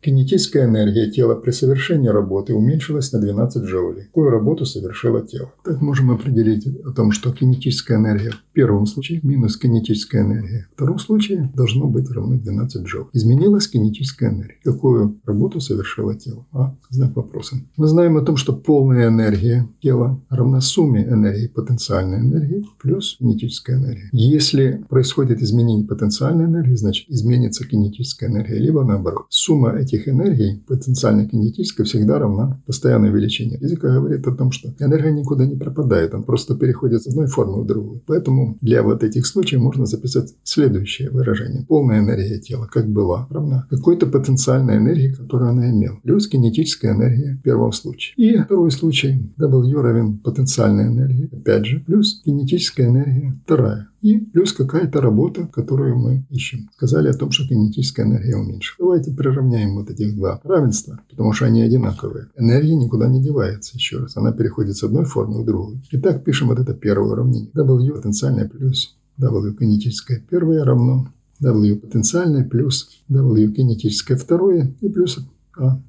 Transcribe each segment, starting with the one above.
Кинетическая энергия тела при совершении работы уменьшилась на 12 джоулей. Какую работу совершило тело? Так можем определить о том, что кинетическая энергия в первом случае минус кинетическая энергия в втором случае должно быть равно 12 джоулей. Изменилась кинетическая энергия. Какую работу совершило тело? Знак вопроса. Мы знаем о том, что полная энергия тела равна сумме энергии потенциальной энергии плюс кинетическая энергия. Если происходит изменение потенциальной энергии, значит изменится кинетическая энергия, либо наоборот. Сумма этих энергий, потенциальной кинетической, всегда равна постоянной величине. Физика говорит о том, что энергия никуда не пропадает, она просто переходит с одной формы в другую. Поэтому для вот этих случаев можно записать следующее выражение. Полная энергия тела, как была, равна какой-то потенциальной энергии, которую она имела, плюс кинетическая энергия в первом случае. И второй случай. W равен потенциальной энергии, опять же, плюс кинетическая энергия вторая. И плюс какая-то работа, которую мы ищем. Сказали о том, что кинетическая энергия уменьшилась. Давайте приравняем вот этих два равенства, потому что они одинаковые. Энергия никуда не девается, еще раз. Она переходит с одной формы в другую. Итак, пишем вот это первое уравнение. W потенциальная плюс W кинетическая первое равно W потенциальная плюс W кинетическая второе и плюс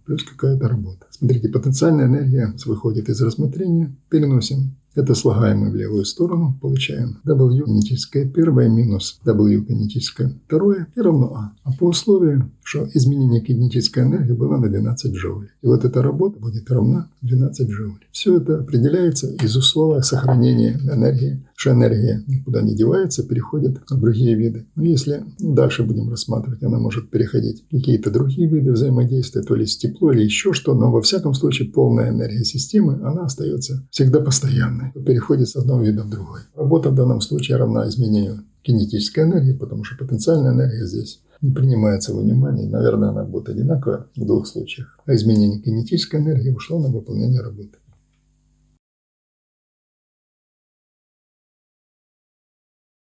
плюс какая-то работа. Смотрите, потенциальная энергия выходит из рассмотрения. Переносим. Это слагаем мы в левую сторону, получаем W кинетическое первое минус W кинетическое второе и равно А по условию, что изменение кинетической энергии было на 12 джоулей. И вот эта работа будет равна 12 джоулей. Все это определяется из условия сохранения энергии, что энергия никуда не девается, переходит на другие виды. Но если дальше будем рассматривать, она может переходить в какие-то другие виды взаимодействия, то ли с тепло, или еще что, но во всяком случае полная энергия системы, она остается всегда постоянной, переходит с одного вида в другой. Работа в данном случае равна изменению кинетической энергии, потому что потенциальная энергия здесь не принимается во внимание. Наверное, она будет одинаковая в двух случаях. А изменение кинетической энергии ушло на выполнение работы.